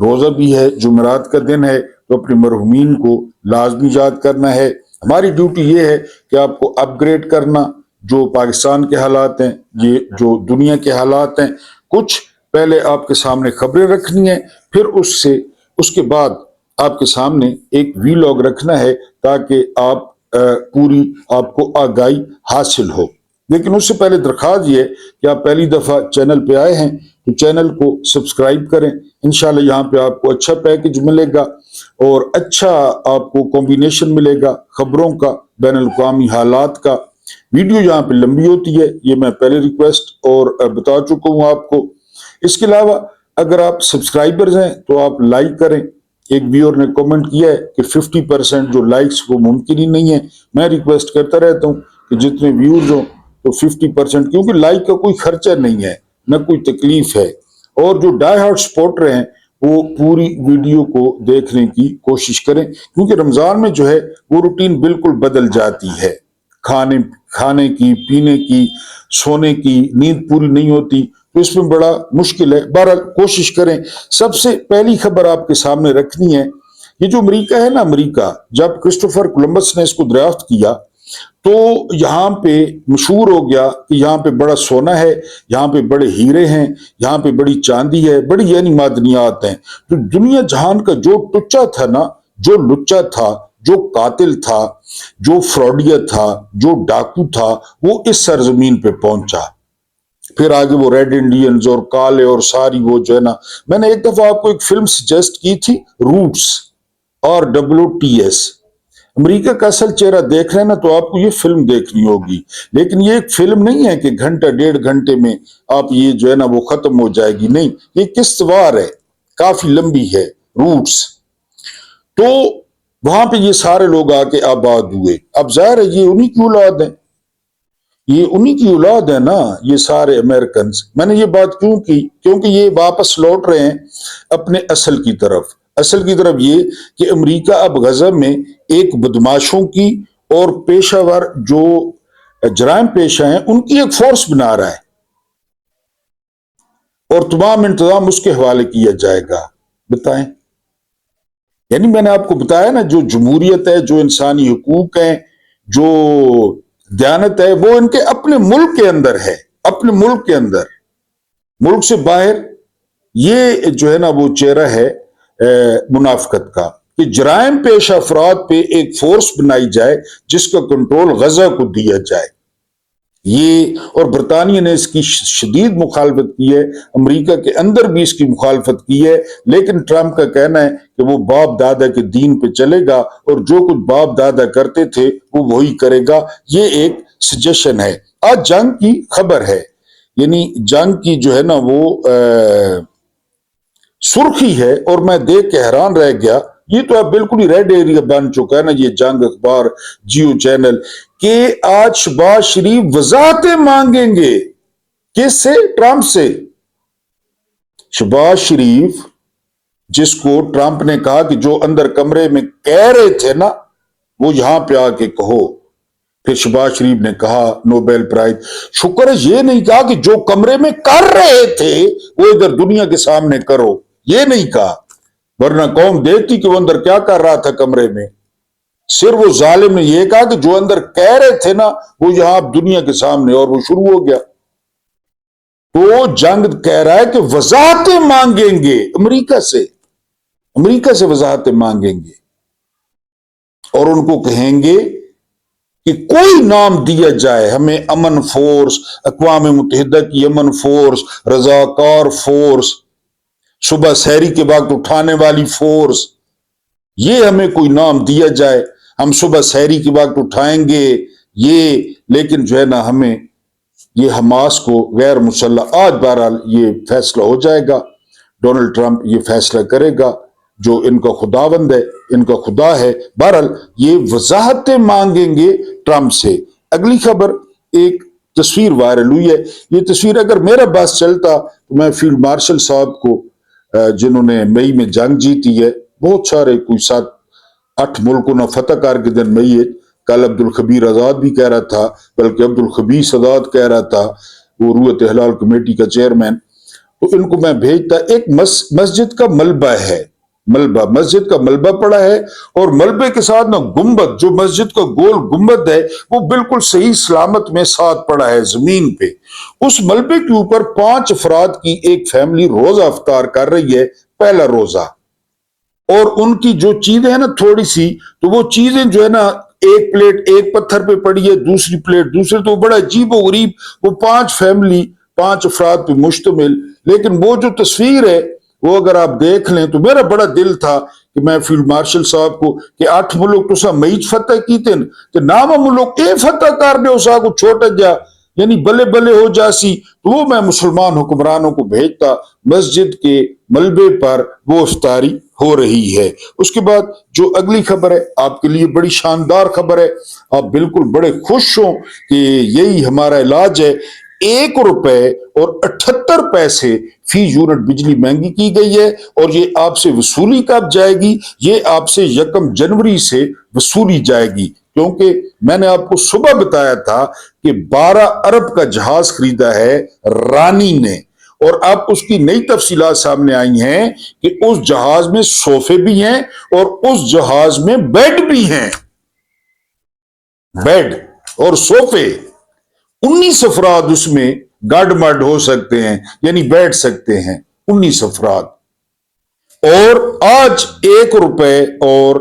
روزہ بھی ہے، جمعرات کا دن ہے، تو اپنے مرحومین کو لازمی یاد کرنا ہے۔ ہماری ڈیوٹی یہ ہے کہ آپ کو اپ گریڈ کرنا، جو پاکستان کے حالات ہیں، یہ جو دنیا کے حالات ہیں، کچھ پہلے آپ کے سامنے خبریں رکھنی ہے، پھر اس کے بعد آپ کے سامنے ایک وی لاگ رکھنا ہے تاکہ پوری آپ کو آگاہی حاصل ہو۔ لیکن اس سے پہلے درخواست یہ ہے کہ آپ پہلی دفعہ چینل پہ آئے ہیں تو چینل کو سبسکرائب کریں۔ انشاءاللہ یہاں پہ آپ کو اچھا پیکج ملے گا اور اچھا آپ کو کمبینیشن ملے گا خبروں کا، بین الاقوامی حالات کا۔ ویڈیو یہاں پہ لمبی ہوتی ہے، یہ میں پہلے ریکویسٹ اور بتا چکا ہوں آپ کو۔ اس کے علاوہ اگر آپ سبسکرائبرز ہیں تو آپ لائک کریں۔ ایک ویور نے کمنٹ کیا ہے کہ 50% جو لائکس وہ ممکن ہی نہیں ہے۔ میں ریکویسٹ کرتا رہتا ہوں کہ جتنے ویورز ہوں تو 50%، کیونکہ لائک کا کوئی خرچہ نہیں ہے، نہ کوئی تکلیف ہے، اور جو ڈائی ہارڈ سپورٹر ہیں وہ پوری ویڈیو کو دیکھنے کی کوشش کریں، کیونکہ رمضان میں جو ہے وہ روٹین بالکل بدل جاتی ہے، کھانے کی، پینے کی، سونے کی، نیند پوری نہیں ہوتی، تو اس میں بڑا مشکل ہے۔ بہرحال کوشش کریں۔ سب سے پہلی خبر آپ کے سامنے رکھنی ہے، یہ جو امریکہ ہے نا، امریکہ جب کرسٹوفر کولمبس نے اس کو دریافت کیا تو یہاں پہ مشہور ہو گیا کہ یہاں پہ بڑا سونا ہے، یہاں پہ بڑے ہیرے ہیں، یہاں پہ بڑی چاندی ہے، بڑی یعنی معدنیات ہیں۔ تو دنیا جہان کا جو ٹچا تھا نا، جو لچا تھا، جو قاتل تھا، جو فراڈیا تھا، جو ڈاکو تھا، وہ اس سرزمین پہ پہنچا۔ پھر آگے وہ ریڈ انڈینز اور کالے اور ساری وہ جو ہے نا، میں نے ایک دفعہ آپ کو ایک فلم سجیسٹ کی تھی، روٹس ROOTS۔ امریکہ کا اصل چہرہ دیکھ رہے ہیں نا تو آپ کو یہ فلم دیکھنی ہوگی، لیکن یہ ایک فلم نہیں ہے کہ گھنٹہ 1.5 گھنٹے میں آپ یہ جو ہے نا وہ ختم ہو جائے گی، نہیں، یہ قسط وار ہے، کافی لمبی ہے، روٹس۔ تو وہاں پہ یہ سارے لوگ آ کے آباد ہوئے۔ اب ظاہر ہے یہ انہی کی اولاد ہے، یہ انہی کی اولاد ہے نا، یہ سارے امریکنز۔ میں نے یہ بات کیوں کی؟ کیونکہ یہ واپس لوٹ رہے ہیں اپنے اصل کی طرف۔ اصل کی طرف یہ کہ امریکہ اب غزہ میں ایک بدماشوں کی اور پیشہ ور جو جرائم پیشہ ہیں ان کی ایک فورس بنا رہا ہے، اور تمام انتظام اس کے حوالے کیا جائے گا۔ بتائیں، یعنی میں نے آپ کو بتایا نا، جو جمہوریت ہے، جو انسانی حقوق ہیں، جو دیانت ہے، وہ ان کے اپنے ملک کے اندر ہے، اپنے ملک کے اندر۔ ملک سے باہر یہ جو ہے نا وہ چہرہ ہے منافقت کا، کہ جرائم پیشہ افراد پہ ایک فورس بنائی جائے جس کا کنٹرول غزہ کو دیا جائے۔ یہ اور برطانیہ نے اس کی شدید مخالفت کی ہے، امریکہ کے اندر بھی اس کی مخالفت کی ہے، لیکن ٹرمپ کا کہنا ہے کہ وہ باپ دادا کے دین پہ چلے گا اور جو کچھ باپ دادا کرتے تھے وہ وہی کرے گا۔ یہ ایک سجیشن ہے۔ آج جنگ کی خبر ہے، یعنی جنگ کی جو ہے نا وہ سرخی ہے، اور میں دیکھ کے حیران رہ گیا۔ یہ تو اب بالکل ہی ریڈ ایریا بن چکا ہے نا یہ جنگ اخبار، جیو چینل، کہ آج شہباز شریف وضاحتیں مانگیں گے۔ کس سے؟ ٹرمپ سے۔ شہباز شریف، جس کو ٹرمپ نے کہا کہ جو اندر کمرے میں کہہ رہے تھے نا وہ یہاں پہ آ کے کہو، پھر شہباز شریف نے کہا نوبیل پرائز، شکر ہے یہ نہیں کہا کہ جو کمرے میں کر رہے تھے وہ ادھر دنیا کے سامنے کرو، یہ نہیں کہا، ورنہ قوم دیکھتی کہ وہ اندر کیا کر رہا تھا کمرے میں۔ صرف وہ ظالم نے یہ کہا کہ جو اندر کہہ رہے تھے نا وہ یہاں دنیا کے سامنے، اور وہ شروع ہو گیا۔ تو جنگ کہہ رہا ہے کہ وضاحتیں مانگیں گے امریکہ سے، امریکہ سے وضاحتیں مانگیں گے، اور ان کو کہیں گے کہ کوئی نام دیا جائے ہمیں، امن فورس، اقوام متحدہ کی امن فورس، رضاکار فورس، صبح سحری کے وقت اٹھانے والی فورس، یہ ہمیں کوئی نام دیا جائے، ہم صبح سحری کے وقت اٹھائیں گے یہ، لیکن جو ہے نا ہمیں یہ حماس کو غیر مسلح، آج بہرحال یہ فیصلہ ہو جائے گا، ڈونلڈ ٹرمپ یہ فیصلہ کرے گا، جو ان کا خداوند ہے، ان کا خدا ہے۔ بہرحال یہ وضاحتیں مانگیں گے ٹرمپ سے۔ اگلی خبر، ایک تصویر وائرل ہوئی ہے۔ یہ تصویر اگر میرا بس چلتا تو میں فیلڈ مارشل صاحب کو، جنہوں نے مئی میں جنگ جیتی ہے، بہت سارے کوئی 7-8 ملکوں نے فتح کر کے دن مئی ہے، کل عبدالخبیر آزاد بھی کہہ رہا تھا، بلکہ عبدالخبیث آزاد کہہ رہا تھا، وہ روحت احلال کمیٹی کا چیئرمین، تو ان کو میں بھیجتا. ایک مسجد کا ملبہ ہے, مسجد کا ملبہ پڑا ہے, اور ملبے کے ساتھ نا گنبد, جو مسجد کا گول گنبد ہے وہ بالکل صحیح سلامت میں ساتھ پڑا ہے زمین پہ. اس ملبے کے اوپر 5 افراد کی ایک فیملی روزہ افطار کر رہی ہے, پہلا روزہ. اور ان کی جو چیزیں ہیں نا تھوڑی سی, تو وہ چیزیں جو ہے نا ایک پلیٹ ایک پتھر پہ پڑی ہے, دوسری پلیٹ دوسرے, تو بڑا عجیب و غریب. وہ 5 فیملی 5 افراد پہ مشتمل. لیکن وہ جو تصویر ہے وہ اگر آپ دیکھ لیں تو میرا بڑا دل تھا کہ میں فیلڈ مارشل صاحب کو کہ 8 ملک تو سا میچ فتح کی تھے تو نام ملک اے فتح کرنے اسا کو چھوٹا جا, یعنی بلے بلے ہو جاسی. تو وہ میں مسلمان حکمرانوں کو بھیجتا, مسجد کے ملبے پر وہ افطاری ہو رہی ہے. اس کے بعد جو اگلی خبر ہے آپ کے لیے بڑی شاندار خبر ہے, آپ بالکل بڑے خوش ہوں کہ یہی ہمارا علاج ہے. 1 روپے اور 78 پیسے فی یونٹ بجلی مہنگی کی گئی ہے, اور یہ آپ سے وصولی کب جائے گی؟ یہ آپ سے 1 جنوری سے وصولی جائے گی, کیونکہ میں نے آپ کو صبح بتایا تھا کہ 12 ارب کا جہاز خریدا ہے رانی نے, اور اب اس کی نئی تفصیلات سامنے آئی ہیں کہ اس جہاز میں صوفے بھی ہیں اور اس جہاز میں بیڈ بھی ہیں. بیڈ اور صوفے, 19 افراد اس میں گاڈ مڈ ہو سکتے ہیں, یعنی بیٹھ سکتے ہیں 19 افراد. اور آج 1 روپے اور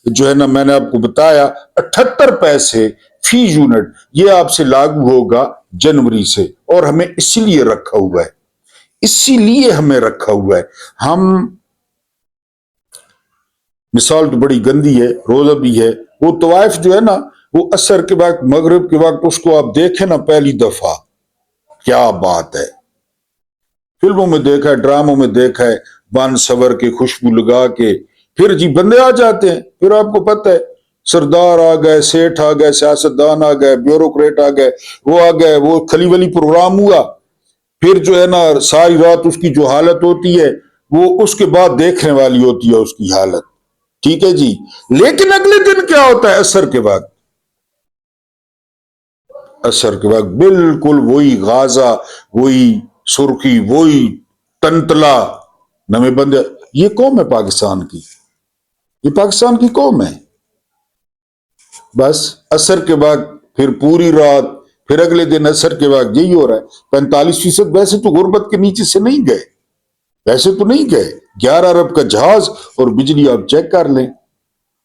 جو ہے نا میں نے آپ کو بتایا 78 پیسے فی یونٹ, یہ آپ سے لاگو ہوگا جنوری سے. اور ہمیں اسی لیے رکھا ہوا ہے, اسی لیے ہمیں رکھا ہوا ہے. ہم مثال تو بڑی گندی ہے, روزہ بھی ہے. وہ طوائف جو ہے نا وہ عصر کے وقت مغرب کے وقت اس کو آپ دیکھیں نا پہلی دفعہ, کیا بات ہے. فلموں میں دیکھا ہے, ڈراموں میں دیکھا ہے, بان سور کے خوشبو لگا کے پھر جی بندے آ جاتے ہیں. پھر آپ کو پتہ ہے سردار آ گئے, سیٹھ آ گئے, سیاستدان آ گئے, بیوروکریٹ آ گئے, وہ آ گئے, وہ کھلی ولی پروگرام ہوا. پھر جو ہے نا ساری رات اس کی جو حالت ہوتی ہے وہ اس کے بعد دیکھنے والی ہوتی ہے اس کی حالت. ٹھیک ہے جی. لیکن اگلے دن کیا ہوتا ہے عصر کے بعد؟ عصر کے بعد بالکل وہی غازہ, وہی سرخی, وہی تنتلا نمے بندے. یہ قوم ہے پاکستان کی, یہ پاکستان کی قوم ہے. بس عصر کے بعد پھر پوری رات, پھر اگلے دن عصر کے بعد یہی ہو رہا ہے. 45% ویسے تو غربت کے نیچے سے نہیں گئے, ویسے تو نہیں گئے. 11 ارب کا جہاز اور بجلی آپ چیک کر لیں,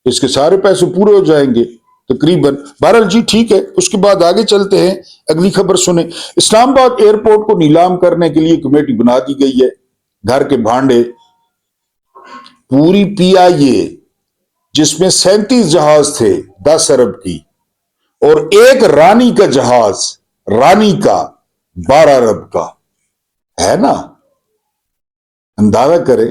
اس کے سارے پیسے پورے ہو جائیں گے تقریباً. بہرحال جی ٹھیک ہے, اس کے بعد آگے چلتے ہیں, اگلی خبر سنیں. اسلام آباد ایئرپورٹ کو نیلام کرنے کے لیے کمیٹی بنا دی گئی ہے. گھر کے بھانڈے, پوری پی آئی اے جس میں 37 جہاز تھے 10 ارب کی, اور ایک رانی کا جہاز, رانی کا 12 ارب کا ہے نا, اندازہ کرے.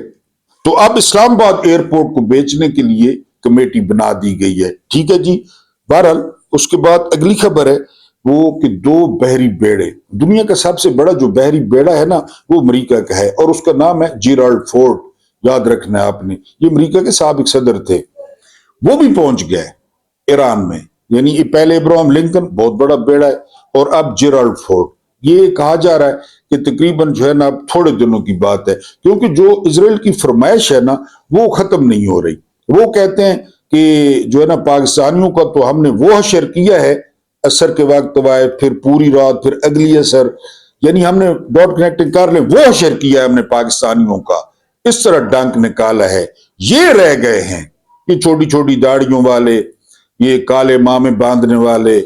تو اب اسلام آباد ایئرپورٹ کو بیچنے کے لیے کمیٹی بنا دی گئی ہے. ٹھیک ہے جی. بہرحال اس کے بعد اگلی خبر ہے وہ کہ 2 بحری بیڑے, دنیا کا سب سے بڑا جو بحری بیڑا ہے نا وہ امریکہ کا ہے, اور اس کا نام ہے جیرالڈ فورڈ. یاد رکھنا ہے آپ نے, یہ امریکہ کے سابق صدر تھے. وہ بھی پہنچ گئے ایران میں, یعنی یہ پہلے ابراہم لنکن بہت بڑا بیڑا ہے, اور اب جیرالڈ فورڈ. یہ کہا جا رہا ہے کہ تقریباً جو ہے نا تھوڑے دنوں کی بات ہے, کیونکہ جو اسرائیل کی فرمائش ہے نا وہ ختم نہیں ہو رہی. وہ کہتے ہیں کہ جو ہے نا پاکستانیوں کا تو ہم نے وہ حشر کیا ہے عصر کے وقت طوائف, پھر پوری رات, پھر اگلی عصر, یعنی ہم نے ڈاٹ کنیکٹنگ کر لیں, وہ حشر کیا ہے ہم نے پاکستانیوں کا. اس طرح ڈنک نکالا ہے. یہ رہ گئے ہیں یہ چھوٹی چھوٹی داڑیوں والے, یہ کالے مامے باندھنے والے,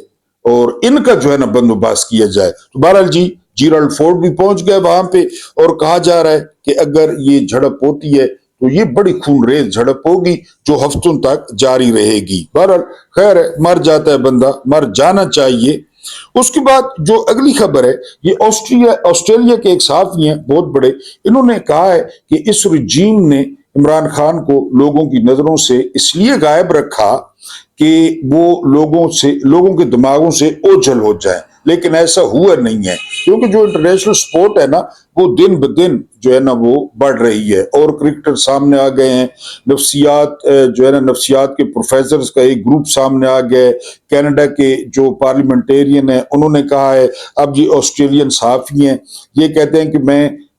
اور ان کا جو ہے نا بندوبست کیا جائے. تو بہرحال جی جیرالڈ فورڈ بھی پہنچ گئے وہاں پہ, اور کہا جا رہا ہے کہ اگر یہ جھڑپ ہوتی ہے تو یہ بڑی خون ریز جھڑپ ہوگی جو ہفتوں تک جاری رہے گی. بہرحال خیر ہے, مر جاتا ہے بندہ, مر جانا چاہیے. اس کے بعد جو اگلی خبر ہے یہ آسٹریلیا کے ایک صحافی ہیں بہت بڑے, انہوں نے کہا ہے کہ اس رجیم نے عمران خان کو لوگوں کی نظروں سے اس لیے غائب رکھا کہ وہ لوگوں کے دماغوں سے اوجھل ہو جائے. لیکن ایسا ہوا نہیں ہے, کیونکہ جو انٹرنیشنل سپورٹ ہے نا وہ دن بدن جو ہے نا وہ بڑھ رہی ہے, اور کرکٹر سامنے آ گئے ہیں, نفسیات جو ہے نا نفسیات کے پروفیسرز کا ایک گروپ سامنے آ گئے, کینیڈا کے جو پارلیمنٹیرین ہیں انہوں نے کہا ہے. اب یہ آسٹریلین صحافی ہیں, یہ کہتے ہیں کہ میں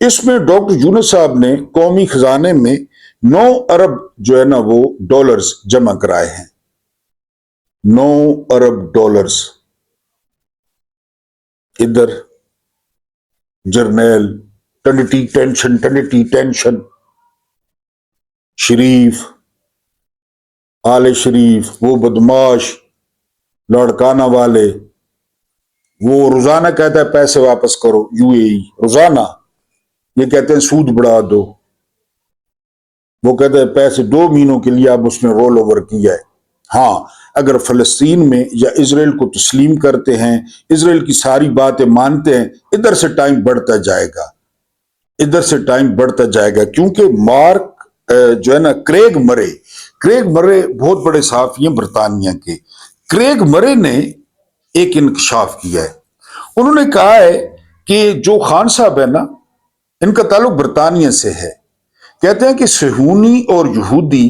اس میں ڈاکٹر یونس صاحب نے قومی خزانے میں 9 ارب جو ہے نا وہ ڈالرز جمع کرائے ہیں، 9 ارب ڈالرز۔ ادھر جرنیل ٹنڈٹی ٹینشن، شریف، آل شریف، وہ بدماش لاڑکانہ والے، وہ روزانہ کہتا ہے پیسے واپس کرو یو اے ای، روزانہ یہ کہتے ہیں سود بڑھا دو، وہ کہتے ہیں پیسے 2 مہینوں کے لیے اب اس نے رول اوور کیا ہے۔ ہاں اگر فلسطین میں یا اسرائیل کو تسلیم کرتے ہیں، اسرائیل کی ساری باتیں مانتے ہیں، ادھر سے ٹائم بڑھتا جائے گا، ادھر سے ٹائم بڑھتا جائے گا، کیونکہ مارک جو ہے نا کریگ مرے بہت بڑے صحافی ہیں برطانیہ کے۔ کریگ مرے نے ایک انکشاف کیا ہے، انہوں نے کہا ہے کہ جو خان صاحب ہے نا، ان کا تعلق برطانیہ سے ہے، کہتے ہیں کہ صہیونی اور یہودی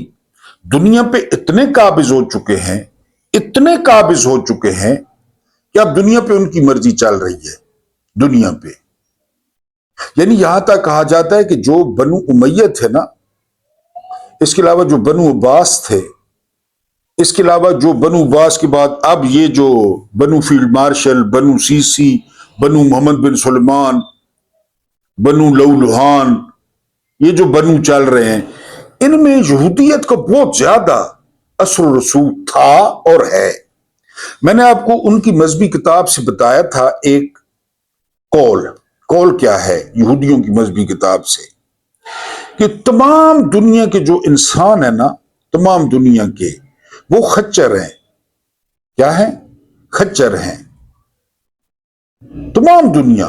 دنیا پہ اتنے قابض ہو چکے ہیں، اتنے قابض ہو چکے ہیں کہ اب دنیا پہ ان کی مرضی چل رہی ہے، دنیا پہ۔ یعنی یہاں تک کہا جاتا ہے کہ جو بنو امیہ تھے نا، اس کے علاوہ جو بنو عباس تھے، اس کے علاوہ جو بنو عباس کے بعد اب یہ جو بنو فیلڈ مارشل، بنو سی سی، بنو محمد بن سلمان، بنو لولوہان، یہ جو بنو چل رہے ہیں، ان میں یہودیت کا بہت زیادہ اثر و رسوخ تھا اور ہے۔ میں نے آپ کو ان کی مذہبی کتاب سے بتایا تھا ایک کول کیا ہے یہودیوں کی مذہبی کتاب سے، کہ تمام دنیا کے جو انسان ہیں نا، تمام دنیا کے وہ خچر ہیں۔ کیا ہیں؟ خچر ہیں تمام دنیا۔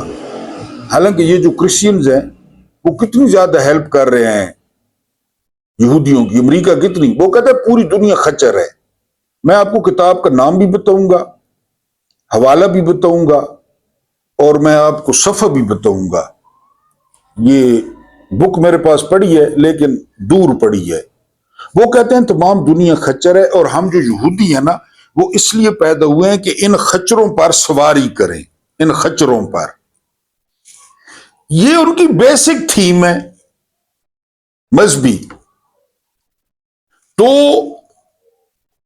حالانکہ یہ جو کرسچنز ہیں وہ کتنی زیادہ ہیلپ کر رہے ہیں یہودیوں کی، امریکہ کتنی، وہ کہتا ہے پوری دنیا خچر ہے۔ میں آپ کو کتاب کا نام بھی بتاؤں گا، حوالہ بھی بتاؤں گا، اور میں آپ کو صفحہ بھی بتاؤں گا۔ یہ بک میرے پاس پڑھی ہے لیکن دور پڑھی ہے۔ وہ کہتے ہیں تمام دنیا خچر ہے، اور ہم جو یہودی ہیں نا، وہ اس لیے پیدا ہوئے ہیں کہ ان خچروں پر سواری کریں، ان خچروں پر۔ یہ ان کی بیسک تھیم ہے مذہبی۔ تو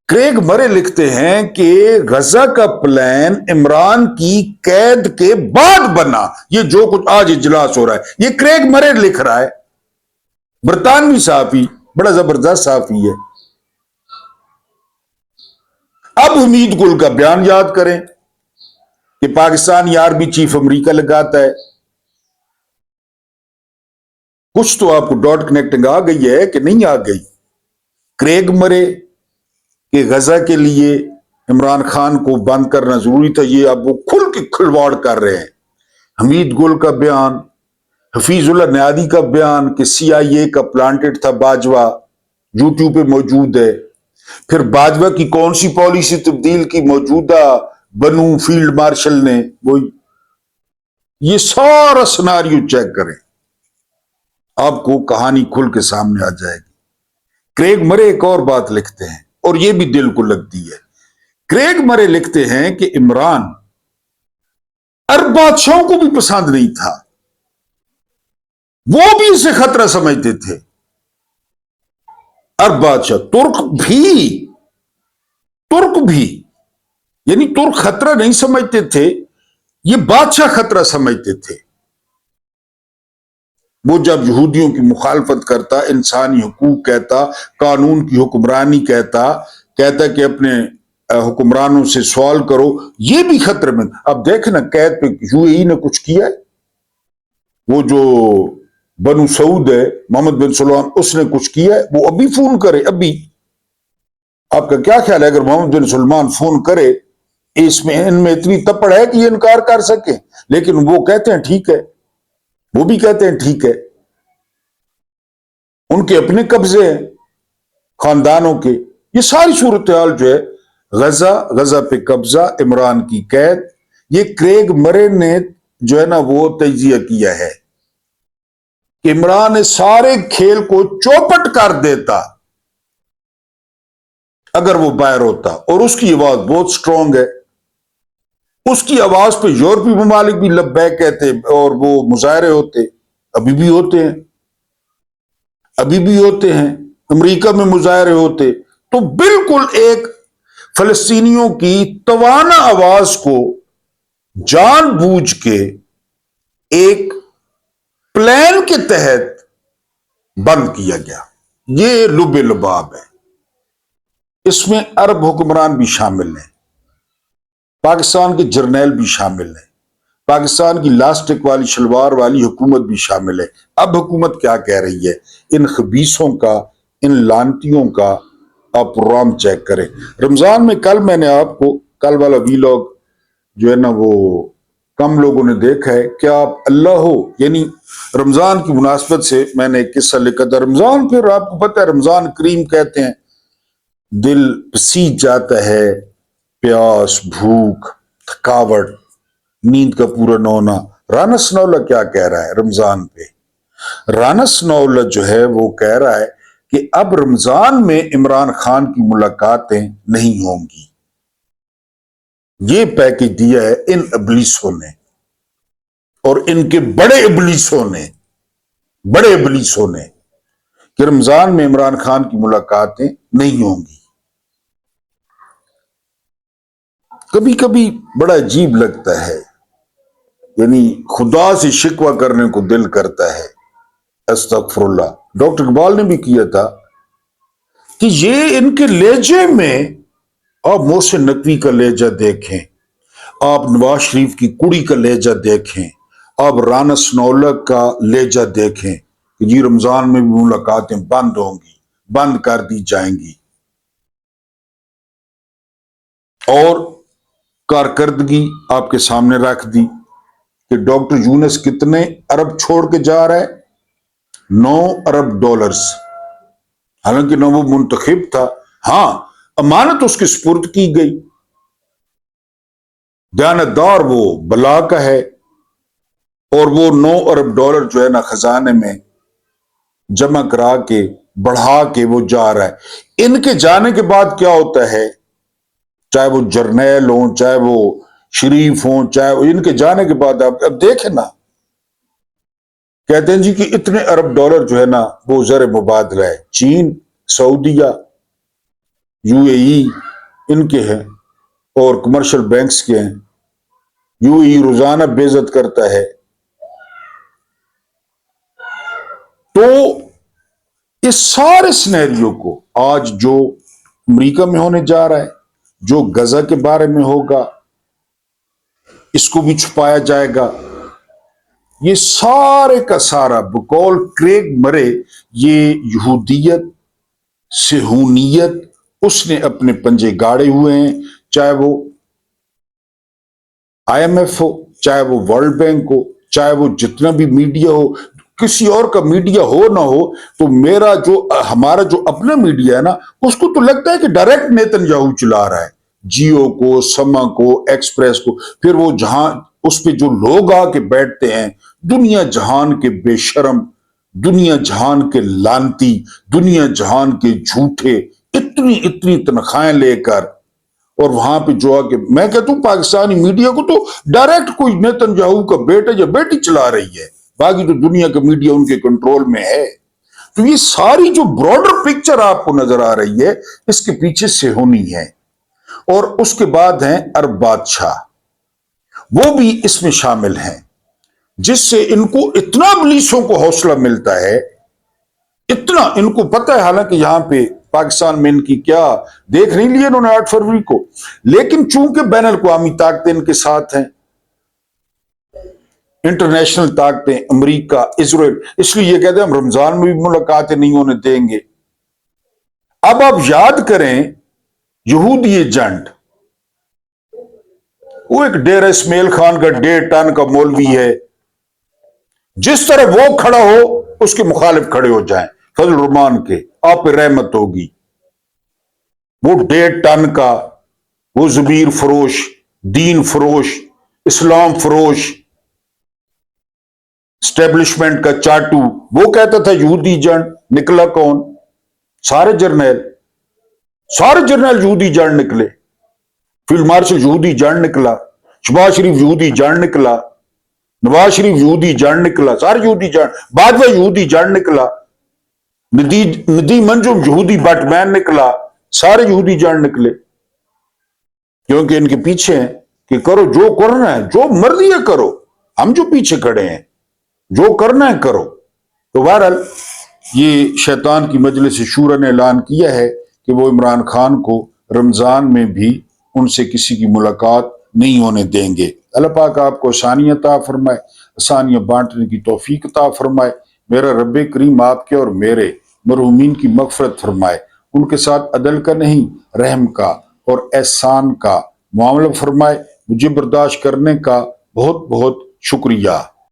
کریگ مرے لکھتے ہیں کہ غزہ کا پلان عمران کی قید کے بعد بنا، یہ جو کچھ آج اجلاس ہو رہا ہے یہ کریگ مرے لکھ رہا ہے، برطانوی صحافی، بڑا زبردست صحافی ہے۔ اب حمید گل کا بیان یاد کریں کہ پاکستانی آرمی چیف امریکہ لگاتا ہے۔ کچھ تو آپ کو ڈاٹ کنیکٹنگ آ گئی ہے کہ نہیں آ گئی؟ کریگ مرے کہ غزہ کے لیے عمران خان کو بند کرنا ضروری تھا، یہ اب وہ کھل کے کھلواڑ کر رہے ہیں۔ حمید گل کا بیان، حفیظ اللہ نیادی کا بیان کہ سی آئی اے کا پلانٹڈ تھا باجوہ، یوٹیوب پہ موجود ہے۔ پھر باجوہ کی کون سی پالیسی تبدیل کی موجودہ بنو فیلڈ مارشل نے، وہی یہ سارا سناریو چیک کریں، آپ کو کہانی کھل کے سامنے آ جائے گی۔ کریگ مرے ایک اور بات لکھتے ہیں اور یہ بھی دل کو لگتی ہے۔ کریگ مرے لکھتے ہیں کہ عمران عرب بادشاہوں کو بھی پسند نہیں تھا، وہ بھی اسے خطرہ سمجھتے تھے۔ عرب بادشاہ، ترک بھی، یعنی ترک خطرہ نہیں سمجھتے تھے، یہ بادشاہ خطرہ سمجھتے تھے۔ وہ جب یہودیوں کی مخالفت کرتا، انسانی حقوق کہتا، قانون کی حکمرانی کہتا کہ اپنے حکمرانوں سے سوال کرو، یہ بھی خطرے میں۔ اب دیکھیں نا قید پہ یو اے ای نے کچھ کیا ہے، وہ جو بنو سعود ہے محمد بن سلمان، اس نے کچھ کیا ہے، وہ ابھی فون کرے، ابھی۔ آپ کا کیا خیال ہے اگر محمد بن سلمان فون کرے، اس میں ان میں اتنی تپڑ ہے کہ یہ انکار کر سکے؟ لیکن وہ کہتے ہیں ٹھیک ہے، وہ بھی کہتے ہیں ٹھیک ہے۔ ان کے اپنے قبضے ہیں خاندانوں کے۔ یہ ساری صورتحال جو ہے، غزہ پہ قبضہ، عمران کی قید، یہ کریگ مرے نے جو ہے نا وہ تجزیہ کیا ہے کہ عمران نے سارے کھیل کو چوپٹ کر دیتا اگر وہ باہر ہوتا، اور اس کی آواز بہت سٹرونگ ہے۔ اس کی آواز پہ یورپی ممالک بھی لبیک کہتے اور وہ مظاہرے ہوتے۔ ابھی بھی ہوتے ہیں، ابھی بھی ہوتے ہیں، امریکہ میں مظاہرے ہوتے، تو بالکل ایک فلسطینیوں کی توانا آواز کو جان بوجھ کے ایک پلان کے تحت بند کیا گیا۔ یہ لب لباب ہے، اس میں عرب حکمران بھی شامل ہیں، پاکستان کے جرنیل بھی شامل ہیں، پاکستان کی لاسٹک والی شلوار والی حکومت بھی شامل ہے۔ اب حکومت کیا کہہ رہی ہے؟ ان خبیثوں کا، ان لانتیوں کا آپ پروگرام چیک کریں۔ رمضان میں کل میں نے آپ کو کل والا ویلاگ جو ہے نا وہ کم لوگوں نے دیکھا ہے، کیا آپ اللہ ہو، یعنی رمضان کی مناسبت سے میں نے ایک قصہ لکھا تھا۔ رمضان پھر آپ کو پتہ ہے رمضان کریم کہتے ہیں، دل پسیج جاتا ہے، پیاس، بھوک، تھکاوٹ، نیند کا پورا نہ ہونا۔ رانا ثناءاللہ کیا کہہ رہا ہے رمضان پہ؟ رانا ثناءاللہ جو ہے وہ کہہ رہا ہے کہ اب رمضان میں عمران خان کی ملاقاتیں نہیں ہوں گی۔ یہ پیکج دیا ہے ان ابلیسوں نے، اور ان کے بڑے ابلیسوں نے کہ رمضان میں عمران خان کی ملاقاتیں نہیں ہوں گی۔ کبھی کبھی بڑا عجیب لگتا ہے، یعنی خدا سے شکوہ کرنے کو دل کرتا ہے۔ استغفر اللہ۔ ڈاکٹر اقبال نے بھی کیا تھا کہ یہ ان کے لہجے میں، آپ محسن نقوی کا لہجہ دیکھیں، آپ نواز شریف کی کڑی کا لہجہ دیکھیں، آپ رانا ثناءاللہ کا لہجہ دیکھیں کہ جی رمضان میں بھی ملاقاتیں بند ہوں گی، بند کر دی جائیں گی، اور کارکردگی آپ کے سامنے رکھ دی کہ ڈاکٹر یونس کتنے ارب چھوڑ کے جا رہا ہے؟ 9 ارب ڈالرز، حالانکہ نہ وہ منتخب تھا، ہاں امانت اس کی سپرد کی گئی، دیانتدار وہ بلا کا ہے، اور وہ 9 ارب ڈالر جو ہے نا خزانے میں جمع کرا کے بڑھا کے وہ جا رہا ہے۔ ان کے جانے کے بعد کیا ہوتا ہے؟ چاہے وہ جرنیل ہوں، چاہے وہ شریف ہوں، چاہے وہ، ان کے جانے کے بعد اب دیکھیں نا، کہتے ہیں جی کہ اتنے ارب ڈالر جو ہے نا وہ زر مبادلہ ہے، چین، سعودیہ، یو اے ای ان کے ہیں، اور کمرشل بینکس کے ہیں۔ یو اے ای روزانہ بے عزت کرتا ہے۔ تو اس سارے سینیریو کو آج جو امریکہ میں ہونے جا رہا ہے، جو غزہ کے بارے میں ہوگا، اس کو بھی چھپایا جائے گا۔ یہ سارے کا سارا بقول کریگ مرے، یہ یہودیت، صہیونیت، اس نے اپنے پنجے گاڑے ہوئے ہیں، چاہے وہ آئی ایم ایف ہو، چاہے وہ ورلڈ بینک ہو، چاہے وہ جتنا بھی میڈیا ہو، کسی اور کا میڈیا ہو نہ ہو، تو ہمارا جو اپنا میڈیا ہے نا، اس کو تو لگتا ہے کہ ڈائریکٹ نیتن یاہو چلا رہا ہے، جیو کو، سما کو، ایکسپریس کو، پھر وہ جہاں اس پہ جو لوگ آ کے بیٹھتے ہیں، دنیا جہان کے بے شرم، دنیا جہان کے لانتی، دنیا جہان کے جھوٹے، اتنی تنخواہیں لے کر، اور وہاں پہ جو آ کے، میں کہتا ہوں پاکستانی میڈیا کو تو ڈائریکٹ کوئی نیتن یاہو کا بیٹا یا بیٹی چلا رہی ہے، باقی تو دنیا کا میڈیا ان کے کنٹرول میں ہے۔ تو یہ ساری جو براڈر پکچر آپ کو نظر آ رہی ہے، اس کے پیچھے صہیونی ہے، اور اس کے بعد ہیں عرب بادشاہ، وہ بھی اس میں شامل ہیں، جس سے ان کو اتنا ابلیسوں کو حوصلہ ملتا ہے، اتنا ان کو پتہ ہے، حالانکہ یہاں پہ پاکستان میں ان کی کیا دیکھ نہیں لیے انہوں نے 8 فروری کو، لیکن چونکہ بین الاقوامی طاقتیں ان کے ساتھ ہیں، انٹرنیشنل طاقتیں، امریکہ، اسرائیل، اس لیے یہ کہتے ہیں ہم رمضان میں بھی ملاقاتیں نہیں ہونے دیں گے۔ اب آپ یاد کریں یہودی ایجنٹ، وہ ایک ڈیرہ اسماعیل خان کا 1.5 ٹن کا مولوی ہے، جس طرح وہ کھڑا ہو اس کے مخالف کھڑے ہو جائیں، فضل الرحمان کے، آپ پہ رحمت ہوگی۔ وہ 1.5 ٹن کا، وہ زبیر فروش، دین فروش، اسلام فروش، اسٹیبلشمنٹ کا چاٹو، وہ کہتا تھا یہودی ایجنٹ، نکلا کون؟ سارے جرنیل یہودی ایجنٹ نکلے، فیلڈ مارشل یہودی ایجنٹ نکلا، شہباز شریف یہودی ایجنٹ نکلا، نواز شریف یہودی جڑ نکلا، سارے یہودی جڑ، باجوہ یہودی جڑ نکلا، ندیم انجم یہودی بٹ مین نکلا، سارے یہودی جڑ نکلے، کیونکہ ان کے پیچھے ہیں کہ کرو جو کرنا ہے، جو مرضی ہے کرو، ہم جو پیچھے کھڑے ہیں جو کرنا ہے کرو۔ تو بہرحال یہ شیطان کی مجلس شورا نے اعلان کیا ہے کہ وہ عمران خان کو رمضان میں بھی ان سے کسی کی ملاقات نہیں ہونے دیں گے۔ اللہ پاک آپ کو آسانیاں عطا فرمائے، آسانیاں بانٹنے کی توفیق عطا فرمائے۔ میرا رب کریم آپ کے اور میرے مرحومین کی مغفرت فرمائے، ان کے ساتھ عدل کا نہیں رحم کا اور احسان کا معاملہ فرمائے۔ مجھے برداشت کرنے کا بہت بہت شکریہ۔